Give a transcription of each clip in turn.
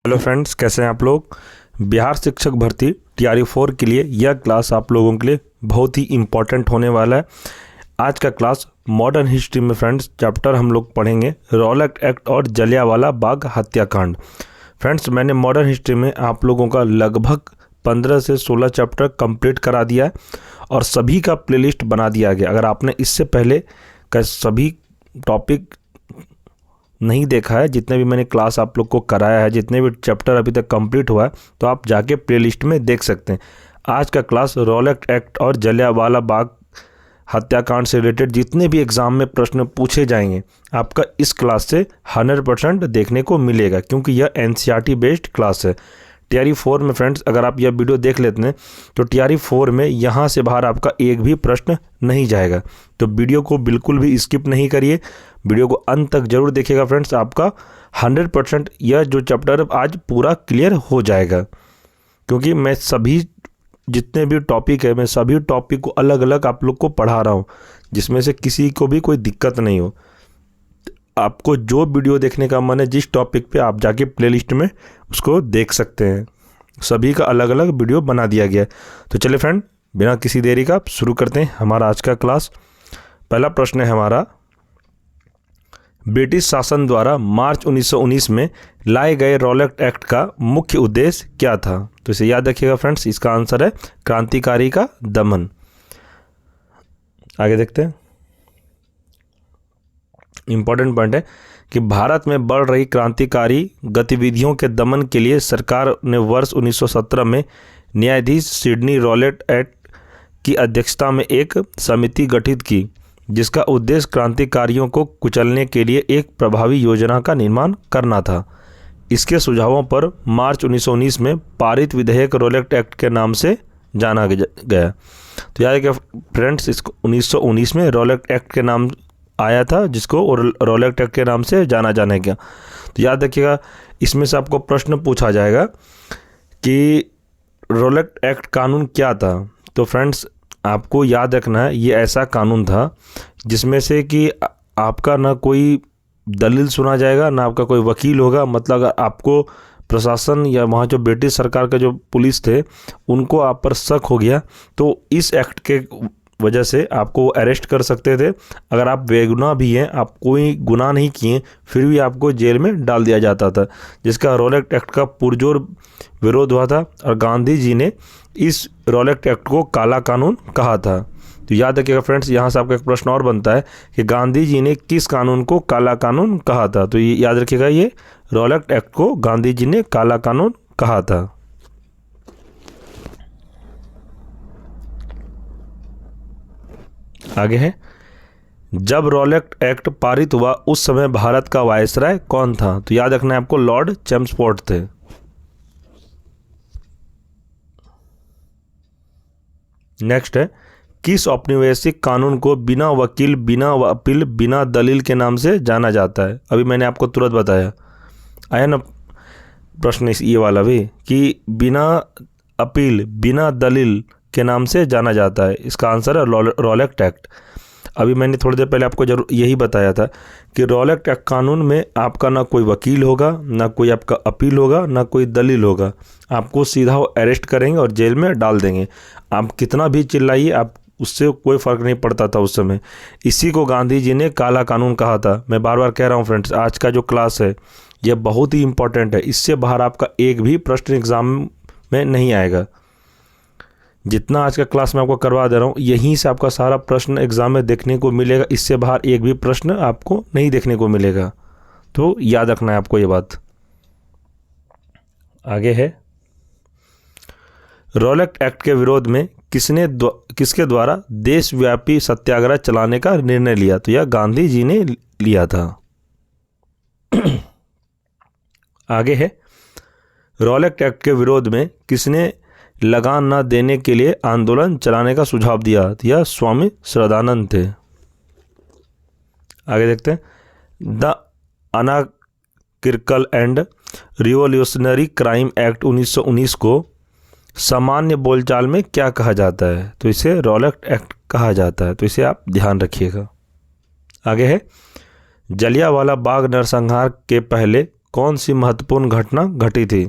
Hello friends, कैसे हैं आप लोग। बिहार शिक्षक भर्ती टीआरई 4 के लिए यह क्लास आप लोगों के लिए बहुत ही इम्पॉर्टेंट होने वाला है। आज का क्लास मॉडर्न हिस्ट्री में फ्रेंड्स चैप्टर हम लोग पढ़ेंगे रॉलेट एक्ट और जलियांवाला बाग हत्याकांड। फ्रेंड्स, मैंने मॉडर्न हिस्ट्री में आप लोगों का लगभग 15 से 16 चैप्टर कंप्लीट करा दिया है और सभी का प्लेलिस्ट बना दिया गया। अगर आपने इससे पहले का सभी टॉपिक नहीं देखा है, जितने भी मैंने क्लास आप लोग को कराया है, जितने भी चैप्टर अभी तक कंप्लीट हुआ है, तो आप जाके प्लेलिस्ट में देख सकते हैं। आज का क्लास रॉलेट एक्ट और जलियांवाला बाग हत्याकांड से रिलेटेड जितने भी एग्ज़ाम में प्रश्न पूछे जाएंगे आपका इस क्लास से 100% देखने को मिलेगा, क्योंकि यह एनसीईआरटी बेस्ड क्लास है। टीआरई 4 में फ्रेंड्स अगर आप यह वीडियो देख लेते हैं तो टीआरई 4 में यहाँ से बाहर आपका एक भी प्रश्न नहीं जाएगा। तो वीडियो को बिल्कुल भी स्किप नहीं करिए, वीडियो को अंत तक जरूर देखिएगा फ्रेंड्स। आपका 100% यह जो चैप्टर आज पूरा क्लियर हो जाएगा, क्योंकि मैं सभी जितने भी टॉपिक है मैं सभी टॉपिक को अलग अलग आप लोग को पढ़ा रहा हूँ, जिसमें से किसी को भी कोई दिक्कत नहीं हो। आपको जो वीडियो देखने का मन है, जिस टॉपिक पे आप जाके प्लेलिस्ट में उसको देख सकते हैं। सभी का अलग अलग वीडियो बना दिया गया है। तो चलिए फ्रेंड, बिना किसी देरी का शुरू करते हैं हमारा आज का क्लास। पहला प्रश्न है हमारा, ब्रिटिश शासन द्वारा मार्च 1919 में लाए गए रॉलेट एक्ट का मुख्य उद्देश्य क्या था। तो इसे याद रखिएगा फ्रेंड्स, इसका आंसर है क्रांतिकारी का दमन। आगे देखते हैं। इंपॉर्टेंट पॉइंट है कि भारत में बढ़ रही क्रांतिकारी गतिविधियों के दमन के लिए सरकार ने वर्ष 1917 में न्यायाधीश सिडनी रॉलेट एक्ट की अध्यक्षता में एक समिति गठित की, जिसका उद्देश्य क्रांतिकारियों को कुचलने के लिए एक प्रभावी योजना का निर्माण करना था। इसके सुझावों पर मार्च 1919 में पारित विधेयक रॉलेट एक्ट के नाम से जाना गया। तो याद रखिए फ्रेंड्स, इसको 1919 में रॉलेट एक्ट के नाम आया था, जिसको रॉलेट एक्ट के नाम से जाना गया। तो याद रखिएगा, इसमें से आपको प्रश्न पूछा जाएगा कि रॉलेट एक्ट कानून क्या था। तो फ्रेंड्स आपको याद रखना है, ये ऐसा कानून था जिसमें से कि आपका ना कोई दलील सुना जाएगा, ना आपका कोई वकील होगा। मतलब अगर आपको प्रशासन या वहाँ जो ब्रिटिश सरकार के जो पुलिस थे उनको आप पर शक हो गया, तो इस एक्ट के वजह से आपको अरेस्ट कर सकते थे। अगर आप बेगुनाह भी हैं, आप कोई गुनाह नहीं किए, फिर भी आपको जेल में डाल दिया जाता था, जिसका रॉलेट एक्ट का पुरजोर विरोध हुआ था। और गांधी जी ने इस रॉलेट एक्ट को काला कानून कहा था। तो याद रखिएगा फ्रेंड्स, यहाँ से आपका एक प्रश्न और बनता है कि गांधी जी ने किस कानून को काला कानून कहा था। तो ये याद रखिएगा, ये रॉलेट एक्ट को गांधी जी ने काला कानून कहा था। आगे है, जब रॉलेट एक्ट पारित हुआ उस समय भारत का वायसराय कौन था। तो याद रखना है आपको, लॉर्ड चैम्सफोर्ड थे। नेक्स्ट है, किस औपनिवेशिक कानून को बिना वकील, बिना अपील, बिना दलील के नाम से जाना जाता है। अभी मैंने आपको तुरंत बताया, आया ना प्रश्न ये वाला भी, कि बिना अपील, बिना दलील के नाम से जाना जाता है। इसका आंसर है रॉलेट एक्ट। अभी मैंने थोड़ी देर पहले आपको जरूर यही बताया था कि रॉलेट एक्ट कानून में आपका ना कोई वकील होगा, ना कोई आपका अपील होगा, ना कोई दलील होगा। आपको सीधा वो अरेस्ट करेंगे और जेल में डाल देंगे। आप कितना भी चिल्लाइए, आप उससे कोई फ़र्क नहीं पड़ता था उस समय। इसी को गांधी जी ने काला कानून कहा था। मैं बार बार कह रहा हूँ फ्रेंड्स, आज का जो क्लास है यह बहुत ही इंपॉर्टेंट है। इससे बाहर आपका एक भी प्रश्न एग्ज़ाम में नहीं आएगा। जितना आज का क्लास में आपको करवा दे रहा हूँ, यहीं से आपका सारा प्रश्न एग्जाम में देखने को मिलेगा। इससे बाहर एक भी प्रश्न आपको नहीं देखने को मिलेगा। तो याद रखना है आपको ये बात। आगे है, रॉलेट एक्ट के विरोध में किसके द्वारा देशव्यापी सत्याग्रह चलाने का निर्णय लिया। तो यह गांधी जी ने लिया था। आगे है, रॉलेट एक्ट के विरोध में किसने लगान न देने के लिए आंदोलन चलाने का सुझाव दिया। यह स्वामी श्रद्धानंद थे। आगे देखते हैं, the anarchical and revolutionary crime act 1919 को सामान्य बोलचाल में क्या कहा जाता है। तो इसे रॉलेट एक्ट कहा जाता है। तो इसे आप ध्यान रखिएगा। आगे है, जलियांवाला बाग नरसंहार के पहले कौन सी महत्वपूर्ण घटना घटी थी?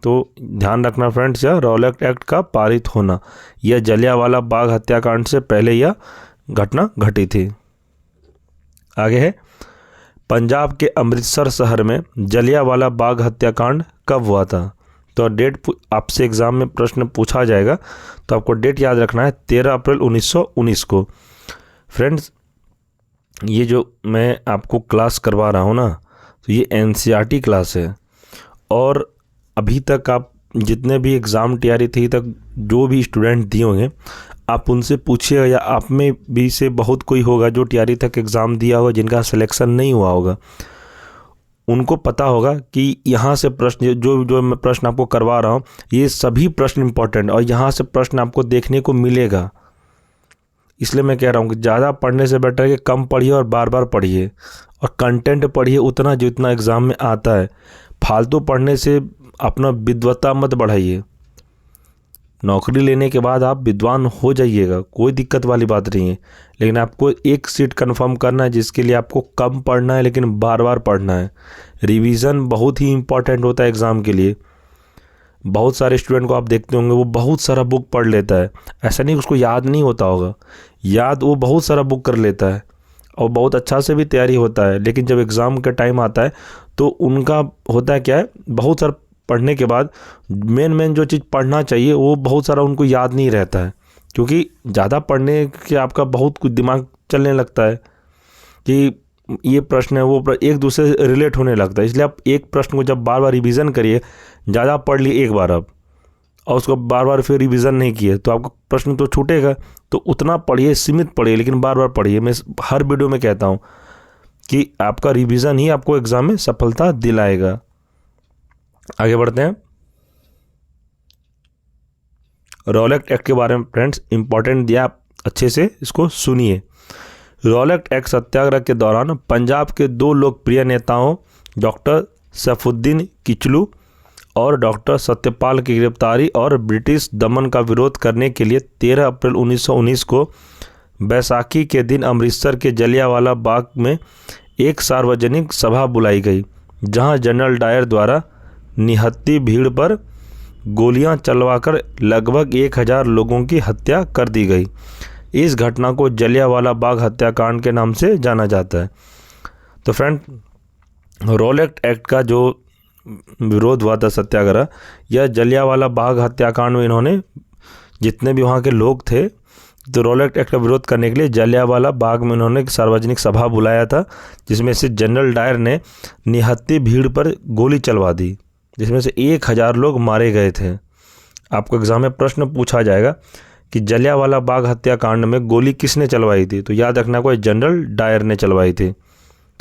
तो ध्यान रखना फ्रेंड्स, यह रॉलेट एक्ट का पारित होना, यह जलियांवाला बाग हत्याकांड से पहले यह घटना घटी थी। आगे है, पंजाब के अमृतसर शहर में जलियांवाला बाग हत्याकांड कब हुआ था? तो डेट आपसे एग्जाम में प्रश्न पूछा जाएगा, तो आपको डेट याद रखना है 13 अप्रैल 1919 को। फ्रेंड्स, ये जो मैं आपको क्लास करवा रहा हूँ ना, तो ये एनसीईआरटी क्लास है, और अभी तक आप जितने भी एग्ज़ाम तैयारी थी तक जो भी स्टूडेंट दिए होंगे, आप उनसे पूछिएगा, या आप में भी से बहुत कोई होगा जो तैयारी तक एग्ज़ाम दिया होगा जिनका सिलेक्शन नहीं हुआ होगा। उनको पता होगा कि यहाँ से प्रश्न जो मैं प्रश्न आपको करवा रहा हूँ, ये सभी प्रश्न इंपॉर्टेंट, और यहाँ से प्रश्न आपको देखने को मिलेगा। इसलिए मैं कह रहा हूँ कि ज़्यादा पढ़ने से बेटर है कि कम पढ़िए और बार बार पढ़िए, और कंटेंट पढ़िए उतना जितना एग्ज़ाम में आता है। फालतू पढ़ने से अपना विद्वता मत बढ़ाइए। नौकरी लेने के बाद आप विद्वान हो जाइएगा, कोई दिक्कत वाली बात नहीं है, लेकिन आपको एक सीट कंफर्म करना है, जिसके लिए आपको कम पढ़ना है लेकिन बार बार पढ़ना है। रिवीजन बहुत ही इंपॉर्टेंट होता है एग्ज़ाम के लिए। बहुत सारे स्टूडेंट को आप देखते होंगे, वो बहुत सारा बुक पढ़ लेता है, ऐसा नहीं उसको याद नहीं होता होगा, याद वो बहुत सारा बुक कर लेता है और बहुत अच्छा से भी तैयारी होता है, लेकिन जब एग्ज़ाम का टाइम आता है तो उनका होता है क्या है, बहुत सारा पढ़ने के बाद मेन जो चीज़ पढ़ना चाहिए वो बहुत सारा उनको याद नहीं रहता है, क्योंकि ज़्यादा पढ़ने के आपका बहुत कुछ दिमाग चलने लगता है कि ये प्रश्न है वो एक दूसरे से रिलेट होने लगता है। इसलिए आप एक प्रश्न को जब बार बार रिवीजन करिए, ज़्यादा पढ़ लिए एक बार आप, और उसको बार बार फिर रिवीजन नहीं किए तो आपका प्रश्न तो छूटेगा। तो उतना पढ़िए, सीमित पढ़िए, लेकिन बार बार पढ़िए। मैं हर वीडियो में कहता हूँ कि आपका रिवीजन ही आपको एग्ज़ाम में सफलता दिलाएगा। आगे बढ़ते हैं। रॉलेट एक्ट के बारे में फ्रेंड्स इंपॉर्टेंट दिया, आप अच्छे से इसको सुनिए। रॉलेट एक्ट सत्याग्रह के दौरान पंजाब के दो लोकप्रिय नेताओं डॉक्टर सैफुद्दीन किचलू और डॉक्टर सत्यपाल की गिरफ्तारी और ब्रिटिश दमन का विरोध करने के लिए 13 अप्रैल 1919 को बैसाखी के दिन अमृतसर के जलियांवाला बाग में एक सार्वजनिक सभा बुलाई गई, जहां जनरल डायर द्वारा निहत्थी भीड़ पर गोलियां चलवाकर लगभग 1000 लोगों की हत्या कर दी गई। इस घटना को जलियांवाला बाग हत्याकांड के नाम से जाना जाता है। तो फ्रेंड, रॉलेट एक्ट का जो विरोध हुआ था सत्याग्रह, यह जलियांवाला बाग हत्याकांड में इन्होंने जितने भी वहाँ के लोग थे, तो रॉलेट एक्ट का विरोध करने के लिए जलियांवाला बाग में इन्होंने एक सार्वजनिक सभा बुलाया था, जिसमें से जनरल डायर ने निहत्थी भीड़ पर गोली चलवा दी, जिसमें से 1000 लोग मारे गए थे। आपको एग्जाम में प्रश्न पूछा जाएगा कि जलियांवाला बाग हत्याकांड में गोली किसने चलवाई थी, तो याद रखना कोई जनरल डायर ने चलवाई थी।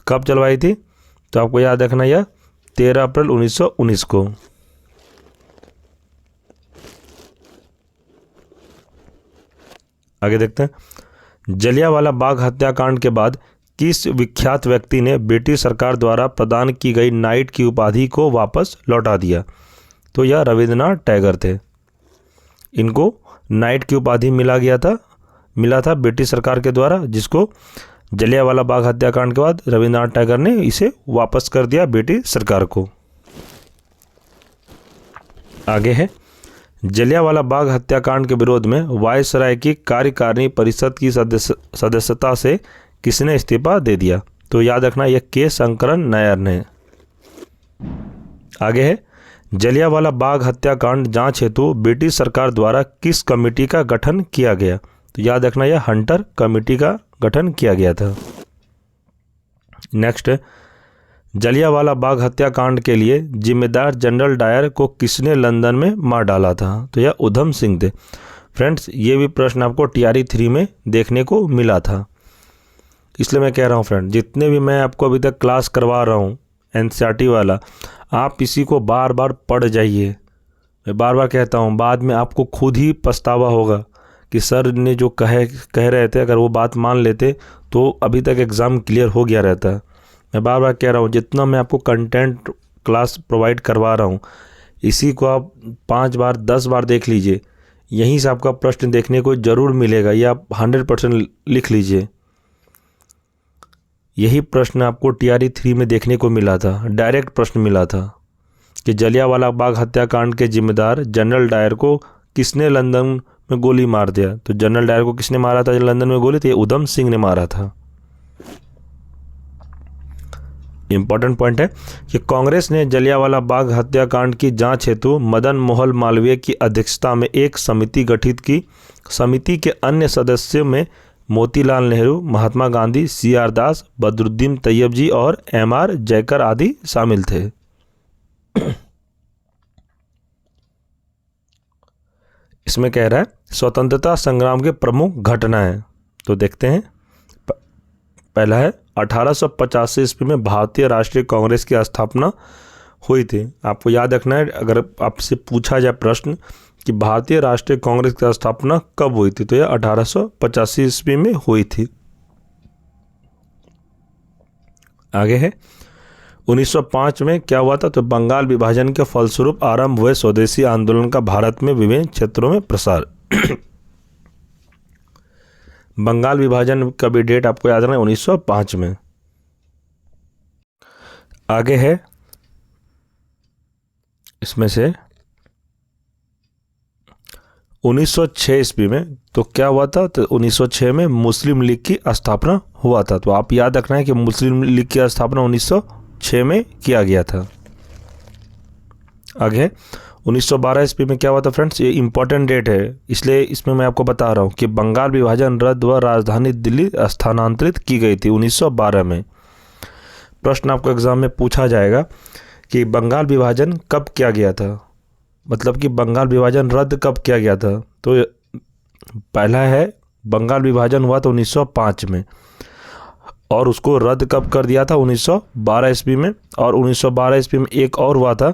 कब चलवाई थी, तो आपको याद रखना यह 13 अप्रैल 1919 को। आगे देखते हैं। जलियांवाला बाग हत्याकांड के बाद किस विख्यात व्यक्ति ने ब्रिटिश सरकार द्वारा प्रदान की गई नाइट की उपाधि को वापस लौटा दिया, तो यह रविंद्रनाथ टैगोर थे। इनको नाइट की उपाधि मिला था ब्रिटिश सरकार के द्वारा, जिसको जलियांवाला बाग हत्याकांड के बाद रविंद्रनाथ टैगोर ने इसे वापस कर दिया ब्रिटिश सरकार को। आगे है, जलियांवाला बाग हत्याकांड के विरोध में वायसराय की कार्यकारिणी परिषद की सदस्यता से किसने इस्तीफा दे दिया, तो याद रखना यह के शंकरन नायर ने। आगे है, जलियांवाला बाग हत्याकांड जांच हेतु ब्रिटिश सरकार द्वारा किस कमेटी का गठन किया गया, तो याद रखना यह हंटर कमेटी का गठन किया गया था। नेक्स्ट, जलियांवाला बाग हत्याकांड के लिए जिम्मेदार जनरल डायर को किसने लंदन में मार डाला था, तो यह उधम सिंह थे। फ्रेंड्स, ये भी प्रश्न आपको TRE 3 में देखने को मिला था, इसलिए मैं कह रहा हूँ फ्रेंड, जितने भी मैं आपको अभी तक क्लास करवा रहा हूँ NCERT वाला, आप इसी को बार बार पढ़ जाइए। मैं बार बार कहता हूँ, बाद में आपको खुद ही पछतावा होगा कि सर ने जो कह रहे थे, अगर वो बात मान लेते तो अभी तक एग्ज़ाम क्लियर हो गया रहता। मैं बार बार कह रहा हूँ, जितना मैं आपको कंटेंट क्लास प्रोवाइड करवा रहा हूँ, इसी को आप 5 बार 10 बार देख लीजिए, यहीं से आपका प्रश्न देखने को ज़रूर मिलेगा। ये आप 100% लिख लीजिए। यही प्रश्न आपको टीआरई 3 में देखने को मिला था, डायरेक्ट प्रश्न मिला था कि जलियांवाला बाग हत्याकांड के जिम्मेदार जनरल डायर को किसने लंदन में गोली मार दिया। तो जनरल डायर को किसने मारा था लंदन में गोली? तो ये उधम सिंह ने मारा था। इंपॉर्टेंट पॉइंट है कि कांग्रेस ने जलियांवाला बाग हत्याकांड की जांच हेतु मदन मोहन मालवीय की अध्यक्षता में एक समिति गठित की। समिति के अन्य सदस्यों में मोतीलाल नेहरू, महात्मा गांधी, CR दास, बदरुद्दीन तैयब जी और MR जयकर आदि शामिल थे। इसमें कह रहा है स्वतंत्रता संग्राम के प्रमुख घटनाएं, तो देखते हैं। पहला है 1885 ईस्वी में भारतीय राष्ट्रीय कांग्रेस की स्थापना हुई थी। आपको याद रखना है, अगर आपसे पूछा जाए प्रश्न कि भारतीय राष्ट्रीय कांग्रेस की स्थापना कब हुई थी, तो यह 1885 ईस्वी में हुई थी। आगे है 1905 में क्या हुआ था? तो बंगाल विभाजन के फलस्वरूप आरंभ हुए स्वदेशी आंदोलन का भारत में विभिन्न क्षेत्रों में प्रसार। बंगाल विभाजन का भी डेट आपको याद रखना है, 1905 में। आगे है इसमें से 1906 ईस्वी में तो क्या हुआ था? तो 1906 में मुस्लिम लीग की स्थापना हुआ था। तो आप याद रखना है कि मुस्लिम लीग की स्थापना 1906 में किया गया था। आगे 1912 ईस्वी में क्या हुआ था फ्रेंड्स? ये इंपॉर्टेंट डेट है, इसलिए इसमें मैं आपको बता रहा हूँ कि बंगाल विभाजन रद्द व राजधानी दिल्ली स्थानांतरित की गई थी 1912 में। प्रश्न आपको एग्जाम में पूछा जाएगा कि बंगाल विभाजन कब किया गया था, मतलब कि बंगाल विभाजन रद्द कब किया गया था। तो पहला है बंगाल विभाजन हुआ था 1905 में, और उसको रद्द कब कर दिया था? 1912 ईस्वी में। और 1912 ईस्वी में एक और हुआ था,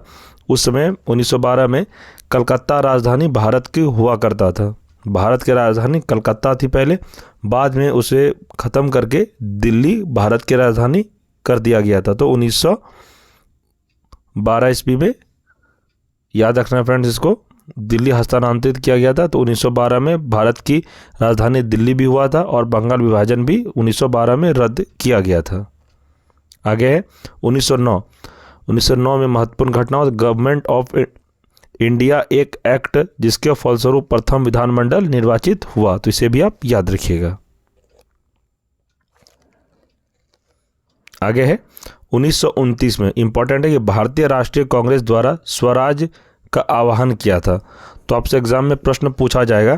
उस समय 1912 में कलकत्ता राजधानी भारत की हुआ करता था। भारत की राजधानी कलकत्ता थी पहले, बाद में उसे ख़त्म करके दिल्ली भारत की राजधानी कर दिया गया था। तो 1912 ईस्वी में याद रखना फ्रेंड्स, इसको दिल्ली हस्तांतरित किया गया था। तो 1912 में भारत की राजधानी दिल्ली भी हुआ था और बंगाल विभाजन भी 1912 में रद्द किया गया था। आगे है 1909 में महत्वपूर्ण घटना हुआ गवर्नमेंट ऑफ इंडिया एक एक्ट, जिसके फलस्वरूप प्रथम विधानमंडल निर्वाचित हुआ। तो इसे भी आप याद रखिएगा। आगे है 1929 में, इंपॉर्टेंट है कि भारतीय राष्ट्रीय कांग्रेस द्वारा स्वराज का आह्वान किया था। तो आपसे एग्जाम में प्रश्न पूछा जाएगा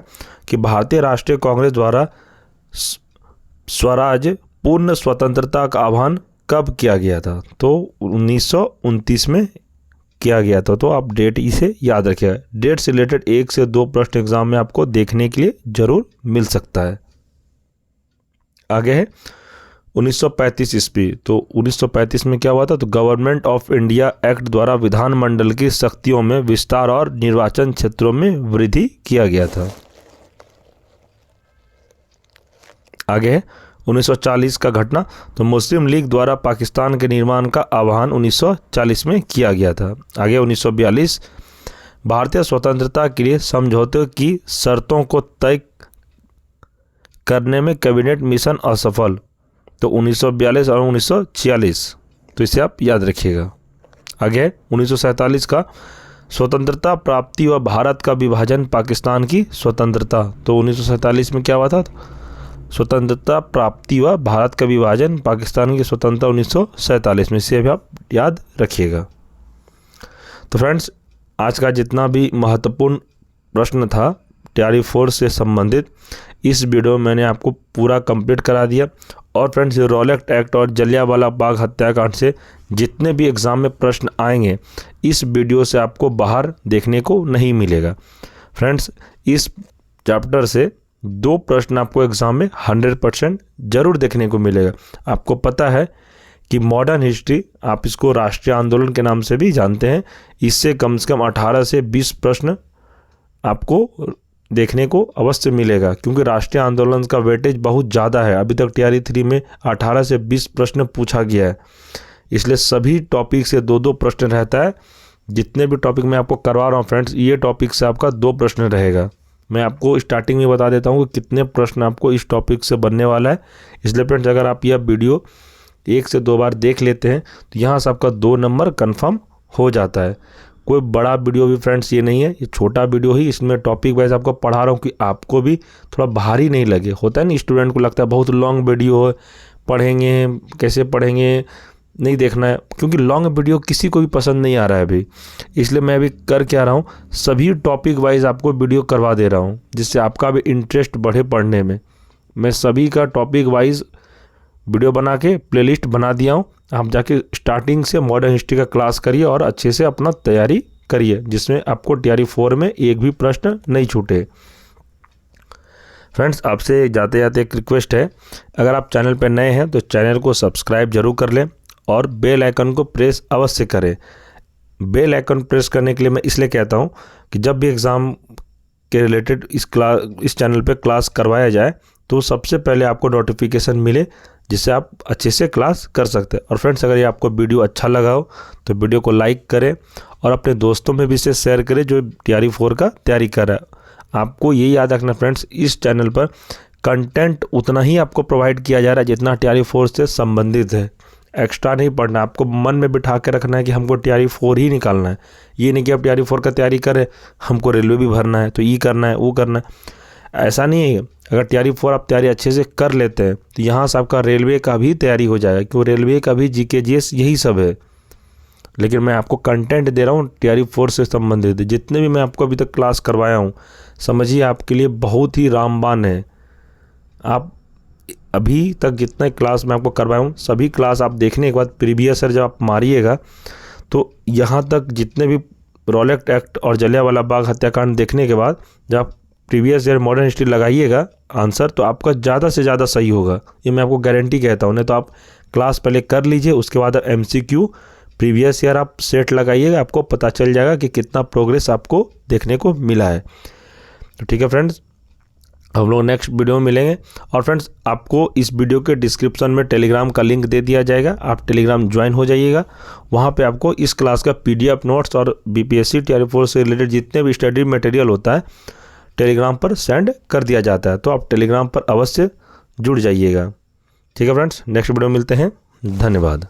कि भारतीय राष्ट्रीय कांग्रेस द्वारा स्वराज पूर्ण स्वतंत्रता का आह्वान कब किया गया था? तो 1929 में किया गया था। तो आप डेट इसे याद रखिएगा। डेट से रिलेटेड 1 से 2 प्रश्न एग्जाम में आपको देखने के लिए जरूर मिल सकता है। आगे है 1935 ईस्वी। तो 1935 में क्या हुआ था? तो गवर्नमेंट ऑफ इंडिया एक्ट द्वारा विधानमंडल की शक्तियों में विस्तार और निर्वाचन क्षेत्रों में वृद्धि किया गया था। आगे है 1940 का घटना। तो मुस्लिम लीग द्वारा पाकिस्तान के निर्माण का आह्वान 1940 में किया गया था। आगे 1942 भारतीय स्वतंत्रता के लिए समझौते की शर्तों को तय करने में कैबिनेट मिशन असफल। तो 1942 और 1946, तो इसे आप याद रखिएगा। आगे 1947 का स्वतंत्रता प्राप्ति व भारत का विभाजन पाकिस्तान की स्वतंत्रता। तो 1947 में क्या हुआ था? स्वतंत्रता प्राप्ति व भारत का विभाजन पाकिस्तान की स्वतंत्रता 1947 में, इसे भी आप याद रखिएगा। तो फ्रेंड्स, आज का जितना भी महत्वपूर्ण प्रश्न था टीआरई 4 से संबंधित, इस वीडियो में मैंने आपको पूरा कंप्लीट करा दिया। और फ्रेंड्स, रॉलेट एक्ट और जलियांवाला बाग हत्याकांड से जितने भी एग्ज़ाम में प्रश्न आएंगे, इस वीडियो से आपको बाहर देखने को नहीं मिलेगा। फ्रेंड्स, इस चैप्टर से 2 प्रश्न आपको एग्ज़ाम में 100% जरूर देखने को मिलेगा। आपको पता है कि मॉडर्न हिस्ट्री, आप इसको राष्ट्रीय आंदोलन के नाम से भी जानते हैं, इससे कम 18 से 20 प्रश्न आपको देखने को अवश्य मिलेगा, क्योंकि राष्ट्रीय आंदोलन का वेटेज बहुत ज़्यादा है। अभी तक टीआरई 3 में 18 से 20 प्रश्न पूछा गया है, इसलिए सभी टॉपिक से 2-2 प्रश्न रहता है। जितने भी टॉपिक मैं आपको करवा रहा हूँ फ्रेंड्स, ये टॉपिक से आपका 2 प्रश्न रहेगा। मैं आपको स्टार्टिंग में बता देता हूँ कि कितने प्रश्न आपको इस टॉपिक से बनने वाला है। इसलिए फ्रेंड्स, अगर आप यह वीडियो 1 से 2 बार देख लेते हैं तो यहाँ से आपका 2 नंबर कन्फर्म हो जाता है। कोई बड़ा वीडियो भी फ्रेंड्स ये नहीं है, ये छोटा वीडियो ही, इसमें टॉपिक वाइज आपको पढ़ा रहा हूँ कि आपको भी थोड़ा भारी नहीं लगे। होता है ना, स्टूडेंट को लगता है बहुत लॉन्ग वीडियो है, पढ़ेंगे कैसे पढ़ेंगे, नहीं देखना है, क्योंकि लॉन्ग वीडियो किसी को भी पसंद नहीं आ रहा है अभी। इसलिए मैं अभी कर क्या रहा हूँ, सभी टॉपिक वाइज आपको वीडियो करवा दे रहा हूँ, जिससे आपका भी इंटरेस्ट बढ़े पढ़ने में। मैं सभी का टॉपिक वाइज वीडियो बना के प्लेलिस्ट बना दिया हूँ। आप जाके स्टार्टिंग से मॉडर्न हिस्ट्री का क्लास करिए और अच्छे से अपना तैयारी करिए, जिसमें आपको TRE 4 में एक भी प्रश्न नहीं छूटे। फ्रेंड्स, आपसे जाते जाते एक रिक्वेस्ट है, अगर आप चैनल पर नए हैं तो चैनल को सब्सक्राइब जरूर कर लें और बेल आइकन को प्रेस अवश्य करें। बेल आइकन प्रेस करने के लिए मैं इसलिए कहता हूं कि जब भी एग्ज़ाम के रिलेटेड इस चैनल पे क्लास करवाया जाए तो सबसे पहले आपको नोटिफिकेशन मिले, जिससे आप अच्छे से क्लास कर सकते हैं। और फ्रेंड्स, अगर ये आपको वीडियो अच्छा लगा हो तो वीडियो को लाइक करें और अपने दोस्तों में भी इसे शेयर करें जो TRE 4 का तैयारी कर रहा है। आपको ये याद रखना फ्रेंड्स, इस चैनल पर कंटेंट उतना ही आपको प्रोवाइड किया जा रहा है जितना TRE 4 से संबंधित है। एक्स्ट्रा नहीं पढ़ना, आपको मन में बिठा के रखना है कि हमको TRE 4 ही निकालना है। ये नहीं कि आप TRE 4 का तैयारी करें, हमको रेलवे भी भरना है तो ये करना है वो करना है, ऐसा नहीं है। अगर TRE 4 आप तैयारी अच्छे से कर लेते हैं तो यहाँ से आपका रेलवे का भी तैयारी हो जाएगा, क्योंकि रेलवे का भी GK GS यही सब है। लेकिन मैं आपको कंटेंट दे रहा हूँ TRE 4 से संबंधित। जितने भी मैं आपको अभी तक क्लास करवाया हूँ, समझिए आपके लिए बहुत ही रामबाण है। आप अभी तक जितना क्लास मैं आपको करवाया हूँ, सभी क्लास आप देखने के बाद प्रीवियस ईयर जब आप मारिएगा तो यहाँ तक जितने भी रॉलेट एक्ट और जलियांवाला बाग हत्याकांड देखने के बाद जब आप प्रीवियस ईयर मॉडर्न हिस्ट्री लगाइएगा आंसर, तो आपका ज़्यादा से ज़्यादा सही होगा। ये मैं आपको गारंटी कहता हूँ। नहीं तो आप क्लास पहले कर लीजिए, उसके बाद आप MCQ प्रीवियस ईयर आप सेट लगाइएगा, आपको पता चल जाएगा कि कितना प्रोग्रेस आपको देखने को मिला है। तो ठीक है फ्रेंड्स, हम लोग नेक्स्ट वीडियो में मिलेंगे। और फ्रेंड्स, आपको इस वीडियो के डिस्क्रिप्शन में टेलीग्राम का लिंक दे दिया जाएगा, आप टेलीग्राम ज्वाइन हो जाइएगा। वहाँ पे आपको इस क्लास का PDF नोट्स और BPSC TRE 4 से रिलेटेड जितने भी स्टडी मटेरियल होता है टेलीग्राम पर सेंड कर दिया जाता है, तो आप टेलीग्राम पर अवश्य जुड़ जाइएगा। ठीक है फ्रेंड्स, नेक्स्ट वीडियो में मिलते हैं। धन्यवाद।